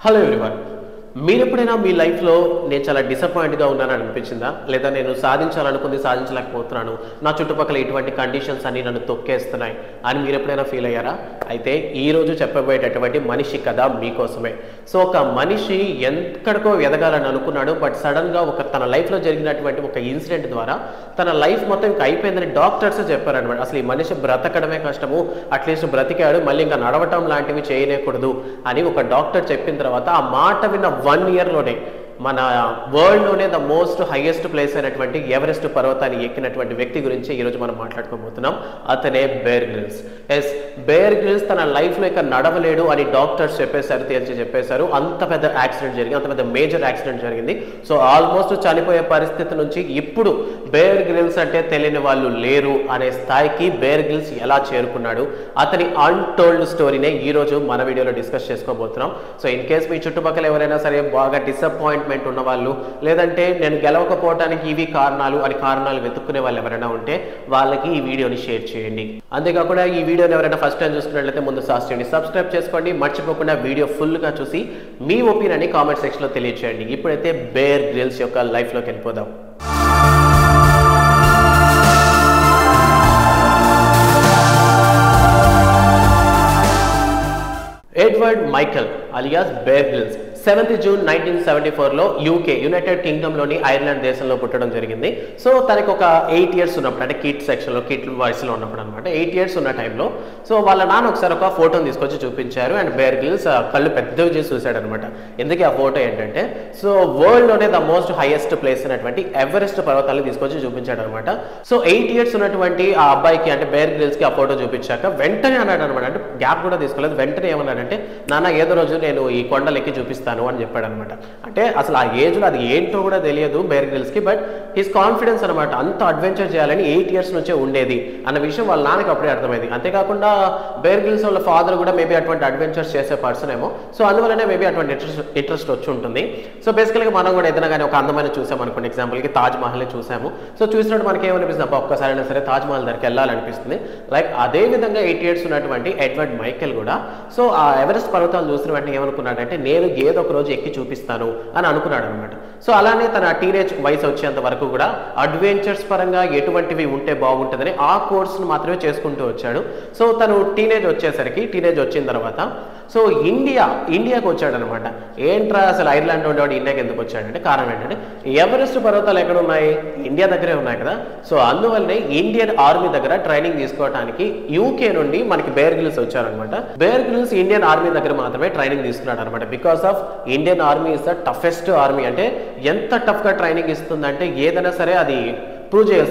Hello everyone, మీరు ఎప్పుడైనా మీ లైఫ్లో నేను చాలా డిసప్పాయింట్గా ఉన్నానని అనిపించిందా? లేదా నేను సాధించాలనుకుంది సాధించలేకపోతున్నాను, నా చుట్టుపక్కల ఇటువంటి కండిషన్స్ అన్ని నన్ను తొక్కేస్తున్నాయి అని మీరు ఎప్పుడైనా ఫీల్ అయ్యారా? అయితే ఈరోజు చెప్పబోయేటటువంటి మనిషి కథ మీకోసమే. సో ఒక మనిషి ఎక్కడికో ఎదగాలని అనుకున్నాడు, బట్ సడన్గా తన లైఫ్లో జరిగినటువంటి ఒక ఇన్సిడెంట్ ద్వారా తన లైఫ్ మొత్తం ఇంకా అయిపోయిందని డాక్టర్స్ చెప్పారనమాట. అసలు ఈ మనిషి బ్రతకడమే కష్టము, అట్లీస్ట్ బ్రతికాడు, మళ్ళీ ఇంకా నడవటం లాంటివి చేయలేకూడదు అని ఒక డాక్టర్ చెప్పిన తర్వాత ఆ మాట విన్న 1 ఇయర్లోనే మన వరల్డ్లోనే ద మోస్ట్ హైయెస్ట్ ప్లేస్ అయినటువంటి ఎవరెస్ట్ పర్వతాన్ని ఎక్కినటువంటి వ్యక్తి గురించి ఈరోజు మనం మాట్లాడుకోబోతున్నాం. అతనే బేర్ గ్రిల్స్. బేర్ గ్రిల్స్ తన లైఫ్లో ఇక నడవలేడు అని డాక్టర్స్ తేల్చి చెప్పేశారు. అంత పెద్ద యాక్సిడెంట్ జరిగింది, అంత పెద్ద మేజర్ యాక్సిడెంట్ జరిగింది. సో ఆల్మోస్ట్ చనిపోయే పరిస్థితి నుంచి ఇప్పుడు బేర్ గ్రిల్స్ అంటే తెలియని వాళ్ళు లేరు అనే స్థాయికి బేర్ గ్రిల్స్ ఎలా చేరుకున్నాడు, అతని అన్టోల్డ్ స్టోరీనే ఈరోజు మన వీడియోలో డిస్కస్ చేసుకోబోతున్నాం. సో ఇన్ కేస్ మీ చుట్టుపక్కల ఎవరైనా సరే బాగా డిసప్పాయింట్మెంట్ ఉన్నవాళ్ళు, లేదంటే నేను గెలవకపోవడానికి ఇవి కారణాలు అని కారణాలు వెతుక్కునే వాళ్ళు ఎవరైనా ఉంటే వాళ్ళకి ఈ వీడియోని షేర్ చేయండి. అంతేకాకుండా ఈ వీడియోని ఎవరైనా ఫస్ట్ టైం చూస్తున్నట్లయితే ముందు సబ్స్క్రైబ్ చేసుకోండి. మర్చిపోకుండా వీడియో ఫుల్గా చూసి మీ ఒపీనియన్ని కామెంట్ సెక్షన్లో తెలియజేయండి. ఇప్పుడైతే బేర్ గ్రిల్స్ యొక్క లైఫ్లోకి వెళ్ళిపోదాం. Edward Michael alias Bear Grylls 7th June 1974లో యునైటెడ్ కింగ్డమ్లోని ఐర్లాండ్ దేశంలో పుట్టడం జరిగింది. సో తనకి ఒక 8 ఇయర్స్ ఉన్నప్పుడు, అంటే కిడ్ వయసులో ఉన్నప్పుడు అనమాట, 8 ఇయర్స్ ఉన్న టైంలో సో వాళ్ళ నాన్న ఒకసారి ఒక ఫోటోని తీసుకొచ్చి చూపించారు. అండ్ బేర్ గ్రిల్స్ కళ్ళు పెద్దవి చేసి చూశాడు అనమాట. ఎందుకు ఆ ఫోటో ఏంటంటే, సో వరల్డ్లోనే ద మోస్ట్ హైయెస్ట్ ప్లేస్ అయినటువంటి ఎవరెస్ట్ పర్వతాన్ని తీసుకొచ్చి చూపించాడు అనమాట. సో 8 ఇయర్స్ ఉన్నటువంటి ఆ అబ్బాయికి, అంటే బేర్ గ్రిల్స్కి ఆ ఫోటో చూపించాక వెంటనే అన్నాడు అనమాట, అంటే గ్యాప్ కూడా తీసుకోలేదు, వెంటనే ఏమన్నాడంటే, నాన్న ఏదో రోజు నేను ఈ కొండలెక్కి చూపిస్తాను అని చెప్పాడు అనమాట. అంటే అసలు ఆ ఏజ్లో అది ఏంటో కూడా తెలియదు బేర్ గ్రిల్స్కి, బట్ హిస్ కాన్ఫిడెన్స్ అనమాట, అంత అడ్వెంచర్ చేయాలని 8 ఇయర్స్ నుంచే ఉండేది అన్న విషయం వాళ్ళ నాన్నకి అప్పుడే అర్థమైంది. అంతేకాకుండా బేర్ గ్రిల్స్ వాళ్ళ ఫాదర్ కూడా మేబీ అటువంటి అడ్వెంచర్స్ చేసే పర్సన్ ఏమో, సో అందువల్లనే మేబీ అటువంటి ఇంట్రెస్ట్ వచ్చి ఉంటుంది. సో బేసికల్గా మనం కూడా ఏదైనా కానీ ఒక అందమైన చూసాం అనుకోండి, ఎగ్జాంపుల్కి తాజ్ మహల్ని చూసాము. సో చూసినప్పుడు మనకి ఏమనిపిస్తుంది, అబ్బా ఒక్కసారైనా సరే తాజ్ మహల్ దగ్గరికి వెళ్ళాలనిపిస్తుంది. లైక్ అదే విధంగా 8 ఇయర్స్ ఉన్నటువంటి ఎడ్వర్డ్ మైకెల్ కూడా సో ఆ ఎవరెస్ట్ పర్వతాలు చూసిన వెంటనే ఏమనుకున్నాడంటే, నేను ఏదో ఒక రోజు ఎక్కి చూపిస్తాను అని అనుకున్నాడు అనమాట. సో అలానే తన టీనేజ్ వయసు వచ్చేంత వరకు కూడా అడ్వెంచర్స్ పరంగా ఎటువంటివి ఉంటే బాగుంటుందని ఆ కోర్సును మాత్రమే చేసుకుంటూ వచ్చాడు. సో తను టీనేజ్ వచ్చిన తర్వాత సో ఇండియాకి వచ్చాడు అనమాట. ఏంట్రా అసలు ఐర్లాండ్ ఉండేవాడు ఇండియాకి ఎందుకు వచ్చాడంటే కారణం ఏంటంటే, ఎవరెస్ట్ పర్వతాలు ఎక్కడ ఉన్నాయి, ఇండియా దగ్గరే ఉన్నాయి కదా. సో అందువల్లనే ఇండియన్ ఆర్మీ దగ్గర ట్రైనింగ్ తీసుకోవడానికి యూకే నుండి మనకి బేర్ గ్రిల్స్ వచ్చారనమాట. బేర్ గ్రిల్స్ ఇండియన్ ఆర్మీ దగ్గర మాత్రమే ట్రైనింగ్ తీసుకున్నాడు అనమాట. Because of Indian army is the toughest army. అంటే ఎంత టఫ్గా ట్రైనింగ్ ఇస్తుందంటే ఏదైనా సరే అది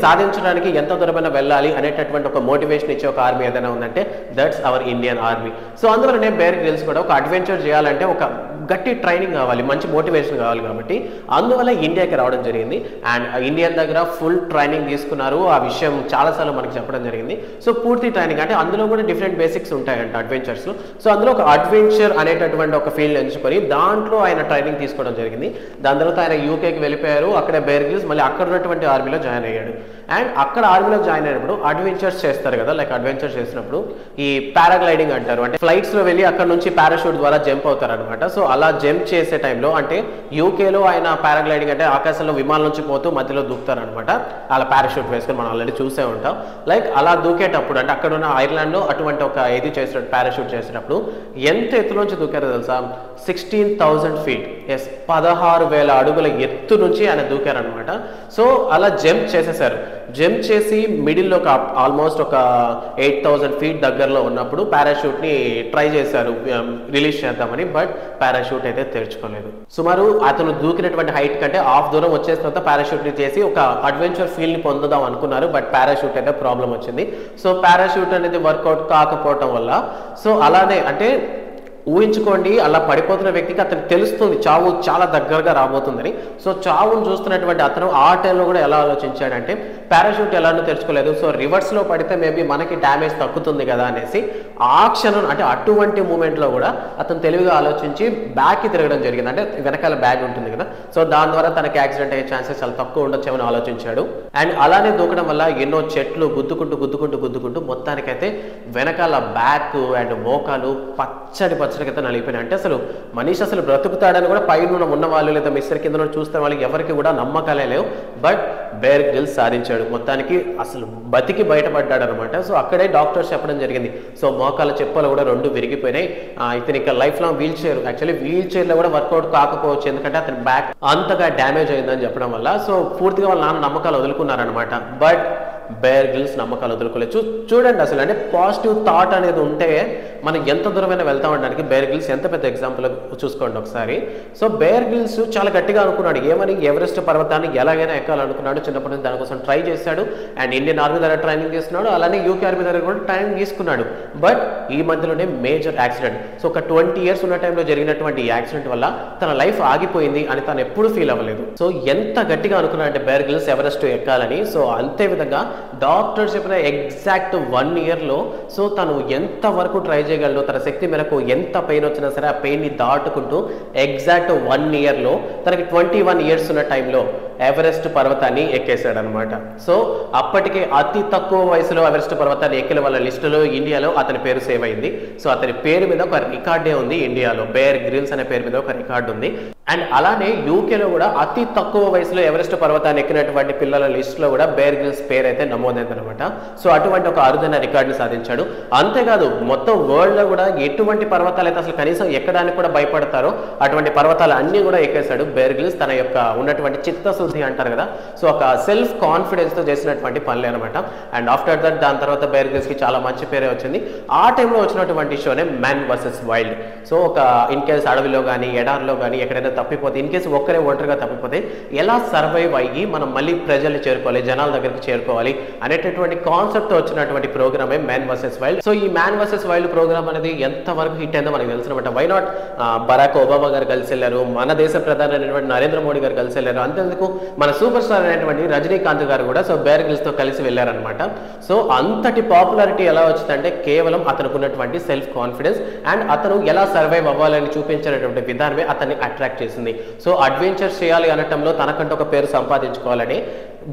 సాధించడానికి ఎంత దూరమైనా వెళ్ళాలి అనేటటువంటి ఒక మోటివేషన్ ఇచ్చే ఒక ఆర్మీ ఏదైనా ఉందంటే that's our Indian army. So అందువల్లనే బేర్ గ్రిల్స్ కూడా ఒక అడ్వెంచర్ చేయాలంటే ఒక గట్టి ట్రైనింగ్ కావాలి, మంచి మోటివేషన్ కావాలి, కాబట్టి అందువల్ల ఇండియాకి రావడం జరిగింది. అండ్ ఇండియన్ దగ్గర ఫుల్ ట్రైనింగ్ తీసుకున్నారు. ఆ విషయం చాలాసార్లు మనకి చెప్పడం జరిగింది. సో పూర్తి ట్రైనింగ్ అంటే అందులో కూడా డిఫరెంట్ బేసిక్స్ ఉంటాయంట అడ్వెంచర్స్లో. సో అందులో ఒక అడ్వెంచర్ అనేటటువంటి ఒక ఫీల్డ్ ఎంచుకొని దాంట్లో ఆయన ట్రైనింగ్ తీసుకోవడం జరిగింది. దాని తర్వాత ఆయన యూకేకి వెళ్ళిపోయారు. అక్కడే బేర్ గ్రిల్స్ మళ్ళీ అక్కడ ఉన్నటువంటి ఆర్మీలో జాయిన్ అయ్యాడు. అండ్ అక్కడ ఆర్మీలో జాయిన్ అయినప్పుడు అడ్వెంచర్స్ చేస్తారు కదా, లైక్ అడ్వెంచర్స్ చేసినప్పుడు ఈ పారాగ్లైడింగ్ అంటారు, అంటే ఫ్లైట్స్లో వెళ్ళి అక్కడ నుంచి పారాషూట్ ద్వారా జంప్ అవుతారు అనమాట. సో అలా జంప్ చేసే టైంలో, అంటే యూకేలో ఆయన పారాగ్లైడింగ్ అంటే ఆకాశంలో విమానం నుంచి పోతూ మధ్యలో దూకుతారు అనమాట. అలా పారాషూట్ వేసుకొని మనం ఆల్రెడీ చూసే ఉంటాం. లైక్ అలా దూకేటప్పుడు, అంటే అక్కడ ఉన్న ఐర్లాండ్లో అటువంటి ఒక ఇది చేసినప్పుడు పారాషూట్ చేసినప్పుడు ఎంత ఎత్తులోంచి దూకారో తెలుసా? 16,000 feet. 16,000 అడుగుల ఎత్తు నుంచి ఆయన దూకారనమాట. సో అలా జంప్ చేసేసారు. జంప్ చేసి మిడిల్లో ఒక ఆల్మోస్ట్ ఒక 8,000 feet దగ్గరలో ఉన్నప్పుడు పారాషూట్ని ట్రై చేశారు రిలీజ్ చేద్దామని, బట్ పారాషూట్ అయితే తెరుచుకోలేదు. సుమారు అతను దూకినటువంటి హైట్ కంటే హాఫ్ దూరం వచ్చేసిన తర్వాత పారాషూట్ని చేసి ఒక అడ్వెంచర్ ఫీల్ని పొందుదాం అనుకున్నారు, బట్ పారాషూట్ అయితే ప్రాబ్లం వచ్చింది. సో పారాషూట్ అనేది వర్కౌట్ కాకపోవటం వల్ల సో అలానే, అంటే ఊహించుకోండి, అలా పడిపోతున్న వ్యక్తికి అతనికి తెలుస్తుంది చావు చాలా దగ్గరగా రాబోతుందని. సో చావును చూస్తున్నటువంటి అతను ఆ టైంలో కూడా ఎలా ఆలోచించాడంటే, పారాషూట్ ఎలానో తెరుచుకోలేదు, సో రివర్స్లో పడితే మేబీ మనకి డ్యామేజ్ తగ్గుతుంది కదా అనేసి ఆ క్షణం, అంటే అటువంటి మూమెంట్లో కూడా అతను తెలివిగా ఆలోచించి బ్యాక్కి తిరగడం జరిగింది. అంటే వెనకాల బ్యాగ్ ఉంటుంది కదా, సో దాని ద్వారా తనకి యాక్సిడెంట్ అయ్యే ఛాన్సెస్ చాలా తక్కువ ఉండొచ్చేమని ఆలోచించాడు. అండ్ అలానే దూకడం వల్ల ఎన్నో చెట్లు గుద్దుకుంటూ మొత్తానికైతే వెనకాల బ్యాక్ అండ్ మోకాలు పచ్చడి సంవత్సరాల క్రితం నలిగిపోయినాయి. అంటే అసలు మనిషి అసలు బ్రతుకుతాడని కూడా పైన ఉన్న వాళ్ళు లేదా మిస్టర్ కింద చూస్తే వాళ్ళకి ఎవరికి కూడా నమ్మకాలే లేవు. బట్ బేర్ గ్రిల్స్ సాధించాడు, మొత్తానికి అసలు బతికి బయటపడ్డాడు అనమాట. సో అక్కడే డాక్టర్స్ చెప్పడం జరిగింది, సో మోకాల చెప్పులు కూడా 2 విరిగిపోయినాయి, ఇతను ఇంకా life long wheel chair, actually wheel చైర్లో కూడా వర్కౌట్ కాకపోవచ్చు ఎందుకంటే అతని బ్యాక్ అంతగా డ్యామేజ్ అయిందని చెప్పడం వల్ల. సో పూర్తిగా వాళ్ళ నాన్న నమ్మకాలు వదులుకున్నారనమాట. బట్ బేర్ గ్రిల్స్ నమ్మకాలు వదులుకోలేదు. చూడండి అసలు, అంటే పాజిటివ్ థాట్ అనేది ఉంటే మనం ఎంత దూరమైనా వెళ్తా ఉండడానికి బేర్ గ్రిల్స్ ఎంత పెద్ద ఎగ్జాంపుల్ చూసుకోండి ఒకసారి. సో బేర్ గ్రిల్స్ చాలా గట్టిగా అనుకున్నాడు, ఏమని ఎవరెస్ట్ పర్వతాన్ని ఎలాగైనా ఎక్కాలనుకున్నాడు. చిన్నప్పటి నుంచి దానికోసం ట్రై చేశాడు. అండ్ ఇండియన్ ఆర్మీ దగ్గర ట్రైనింగ్ తీసుకున్నాడు, అలానే యూకే ఆర్మీ దగ్గర కూడా ట్రైనింగ్ తీసుకున్నాడు. బట్ ఈ మధ్యలోనే మేజర్ యాక్సిడెంట్. సో ఒక 20 years ఉన్న టైంలో జరిగినటువంటి ఈ యాక్సిడెంట్ వల్ల తన లైఫ్ ఆగిపోయింది అని తను ఎప్పుడు ఫీల్ అవ్వలేదు. సో ఎంత గట్టిగా అనుకున్నాడంటే బేర్ గ్రిల్స్ ఎవరెస్ట్ ఎక్కాలని. సో అంతే విధంగా డాక్టర్ చెప్పిన ఎగ్జాక్ట్ 1 yearలో సో తను ఎంత వరకు ట్రై చేయగలడు, తన శక్తి మేరకు ఎంత పెయిన్ వచ్చినా సరే ఆ పెయిన్ని దాటుకుంటూ ఎగ్జాక్ట్ 1 yearలో తనకి 21 years ఉన్న టైంలో ఎవరెస్ట్ పర్వతాన్ని ఎక్కేశాడు అనమాట. సో అప్పటికే అతి తక్కువ వయసులో ఎవరెస్ట్ పర్వతాన్ని ఎక్కిన వాళ్ళ లిస్టులో ఇండియాలో అతని పేరు సేవ్ అయింది. సో అతని పేరు మీద ఒక రికార్డే ఉంది ఇండియాలో, బేర్ గ్రిల్స్ అనే పేరు మీద ఒక రికార్డు ఉంది. అండ్ అలానే యూకేలో కూడా అతి తక్కువ వయసులో ఎవరెస్ట్ పర్వతాన్ని ఎక్కినటువంటి పిల్లల లిస్టులో కూడా బేర్ గ్రిల్స్ పేరు అయితే నమోదైందనమాట. సో అటువంటి ఒక అరుదైన రికార్డుని సాధించాడు. అంతేకాదు మొత్తం వరల్డ్లో కూడా ఎటువంటి పర్వతాలు అయితే అసలు కనీసం ఎక్కడానికి కూడా భయపడతారో అటువంటి పర్వతాలు అన్నీ కూడా ఎక్కేశాడు బేర్ గ్రిల్స్. తన యొక్క ఉన్నటువంటి చిత్తశుద్ధి అంటారు కదా, సో ఒక సెల్ఫ్ కాన్ఫిడెన్స్తో చేసినటువంటి పనులే అనమాట. అండ్ ఆఫ్టర్ దట్ దాని తర్వాత బేర్ గ్రిల్స్కి చాలా మంచి పేరే వచ్చింది. ఆ టైంలో వచ్చినటువంటి షోనే మ్యాన్ వర్సెస్ వైల్డ్. సో ఒక ఇన్ కేస్ అడవిలో కానీ ఎడారిలో కానీ ఎక్కడైనా తప్పిపోతే, ఇన్ కేసు ఒక్కరే ఒంటరిగా తప్పిపోతే ఎలా సర్వైవ్ అయ్యి మనం మళ్ళీ ప్రజల్ని చేరుకోవాలి, జనాల దగ్గరికి చేరుకోవాలి అనేటటువంటి కాన్సెప్ట్తో వచ్చినటువంటి ప్రోగ్రామే మ్యాన్ వర్సెస్ వైల్డ్. సో ఈ మ్యాన్ వర్సెస్ వైల్డ్ ప్రోగ్రామ్ అనేది ఎంతవరకు హిట్ అయిందో మనకు తెలిసినమాట. వై నాట్ బరాక్ ఒబామా గారు కలిసి వెళ్ళారు, మన దేశ ప్రధాని అయినటువంటి నరేంద్ర మోడీ గారు కలిసి వెళ్ళారు, అంతేందుకు మన సూపర్ స్టార్ అయినటువంటి రజనీకాంత్ గారు కూడా సో బేర్ గ్రిల్స్తో కలిసి వెళ్ళారనమాట. సో అంతటి పాపులారిటీ ఎలా వచ్చిందంటే కేవలం అతనికి ఉన్నటువంటి సెల్ఫ్ కాన్ఫిడెన్స్ అండ్ అతను ఎలా సర్వైవ్ అవ్వాలని చూపించేటటువంటి విధానమే అతన్ని అట్రాక్ట్ చేసింది. సో అడ్వెంచర్స్ చేయాలి అనటంలో తనకంటూ ఒక పేరు సంపాదించుకోవాలని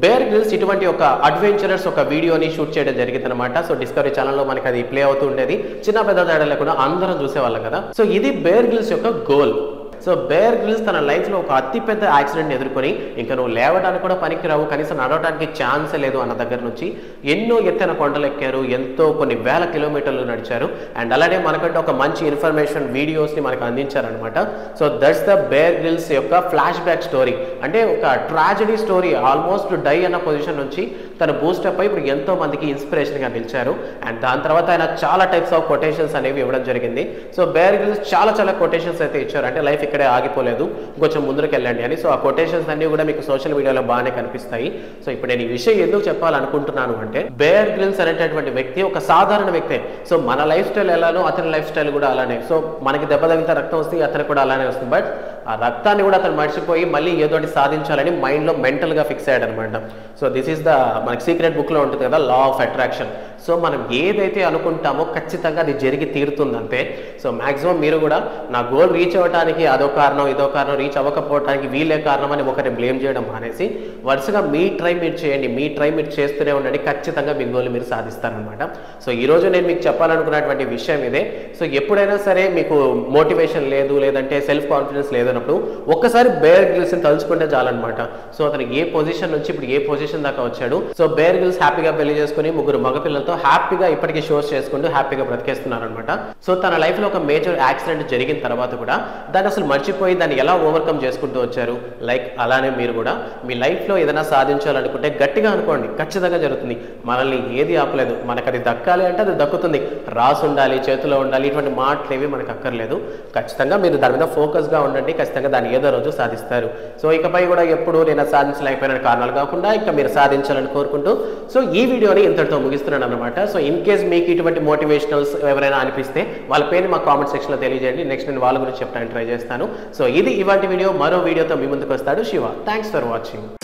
బేర్ గ్రిల్స్ ఇటువంటి ఒక అడ్వెంచరర్స్ ఒక వీడియోని షూట్ చేయడం జరిగింది అనమాట. సో డిస్కవరీ ఛానల్లో మనకి అది ప్లే అవుతూ ఉండేది, చిన్న పెద్ద తేడా లేకుండా అందరం చూసేవాళ్ళం కదా. సో ఇది బేర్ గ్రిల్స్ యొక్క గోల్. సో బేర్ గ్రిల్స్ తన లైఫ్లో ఒక అతిపెద్ద యాక్సిడెంట్ ఎదుర్కొని ఇంకా నువ్వు లేవడానికి కూడా పనికిరావు, కనీసం నడవడానికి ఛాన్సే లేదు అన్న దగ్గర నుంచి ఎన్నో ఎత్తైన కొండలు ఎక్కారు, ఎంతో కొన్ని వేల కిలోమీటర్లు నడిచారు. అండ్ అలానే మనకంటే ఒక మంచి ఇన్ఫర్మేషన్ వీడియోస్ని మనకు అందించారనమాట. So that's the Bear Grylls యొక్క ఫ్లాష్ బ్యాక్ స్టోరీ. అంటే ఒక ట్రాజడీ స్టోరీ, ఆల్మోస్ట్ డై అన్న పొజిషన్ నుంచి తను బూస్టప్ అయి ఇప్పుడు ఎంతో మందికి ఇన్స్పిరేషన్గా నిలిచారు. అండ్ దాని తర్వాత ఆయన చాలా టైప్స్ ఆఫ్ కొటేషన్స్ అనేవి ఇవ్వడం జరిగింది. సో బేర్ గ్రిల్స్ చాలా కొటేషన్స్ అయితే ఇచ్చారు, అంటే లైఫ్ ఇక్కడే ఆగిపోలేదు, కొంచెం ముందుకు వెళ్ళండి అని. సో ఆ కొటేషన్స్ అన్ని కూడా మీకు సోషల్ మీడియాలో బాగానే కనిపిస్తాయి. సో ఇప్పుడు నేను ఈ విషయం ఎందుకు చెప్పాలనుకుంటున్నాను అంటే బేర్ గ్రిల్స్ అనేటటువంటి వ్యక్తి ఒక సాధారణ వ్యక్తే. సో మన లైఫ్ స్టైల్ ఎలానో అతని లైఫ్ స్టైల్ కూడా అలానే. సో మనకి దెబ్బ తగిలితే రక్తం వస్తుంది, అతనికి కూడా అలానే వస్తుంది. బట్ ఆ రక్తాన్ని కూడా అతను మర్చిపోయి మళ్ళీ ఏదోటి సాధించాలని మైండ్లో మెంటల్గా ఫిక్స్ అయ్యాడు అనమాట. సో దిస్ ఈస్ ద మనకి సీక్రెట్ బుక్లో ఉంటుంది కదా, లా ఆఫ్ అట్రాక్షన్. సో మనం ఏదైతే అనుకుంటామో ఖచ్చితంగా అది జరిగి తీరుతుందంతే. సో మ్యాక్సిమం మీరు కూడా నా గోల్ రీచ్ అవ్వడానికి అదో కారణం ఇదో కారణం, రీచ్ అవ్వకపోవడానికి వీళ్ళే కారణం అని ఒకరిని బ్లేమ్ చేయడం మానేసి వరుసగా మీ ట్రై మీరు చేయండి, మీ ట్రై మీరు చేస్తూనే ఉండండి, ఖచ్చితంగా మీ గోల్ మీరు సాధిస్తారనమాట. సో ఈరోజు నేను మీకు చెప్పాలనుకున్నటువంటి విషయం ఇదే. సో ఎప్పుడైనా సరే మీకు మోటివేషన్ లేదు, లేదంటే సెల్ఫ్ కాన్ఫిడెన్స్ లేదన్నప్పుడు ఒక్కసారి బేర్ గ్రిల్స్ని తలుచుకుంటే చాలన్నమాట. సో అతను ఏ పొజిషన్ నుంచి ఇప్పుడు ఏ పొజిషన్ దాకా వచ్చాడు. సో బేర్ గ్రిల్స్ హ్యాపీగా పెళ్లి చేసుకుని 3 మగపిల్లలతో హ్యాపీగా ఇప్పటికీ షోస్ చేసుకుంటూ హ్యాపీగా బ్రతికేస్తున్నారు అనమాట. సో తన లైఫ్ లో ఒక మేజర్ యాక్సిడెంట్ జరిగిన తర్వాత కూడా దాన్ని అసలు మర్చిపోయి దాన్ని ఎలా ఓవర్కమ్ చేసుకుంటూ వచ్చారు. లైక్ అలానే మీరు కూడా మీ లైఫ్ లో ఏదైనా సాధించాలనుకుంటే గట్టిగా అనుకోండి, ఖచ్చితంగా జరుగుతుంది. మనల్ని ఏది ఆపలేదు, మనకు అది దక్కాలి అంటే అది దక్కుతుంది. రాసి ఉండాలి, చేతిలో ఉండాలి, ఇటువంటి మాటలు ఏవి మనకు అక్కర్లేదు. ఖచ్చితంగా మీరు దాని మీద ఫోకస్ గా ఉండండి, ఖచ్చితంగా దాన్ని ఏదో రోజు సాధిస్తారు. సో ఇకపై కూడా ఎప్పుడు నేను సాధించలేకపోయిన కారణాలు కాకుండా ఇంకా మీరు సాధించాలని కోరుకుంటూ సో ఈ వీడియోని ఇంతటితో ముగిస్తున్నాను అనమాట. సో ఇన్ కేస్ మీకు ఇటువంటి మోటివేషనల్స్ ఎవరైనా అనిపిస్తే వాళ్ళ పేరు మా కామెంట్ సెక్షన్లో తెలియజేయండి. నెక్స్ట్ నేను వాళ్ళ గురించి చెప్పడానికి ట్రై చేస్తాను. సో ఇది ఇవాళ వీడియో. మరో వీడియోతో మీ ముందుకు వస్తాడు శివ. Thanks for watching.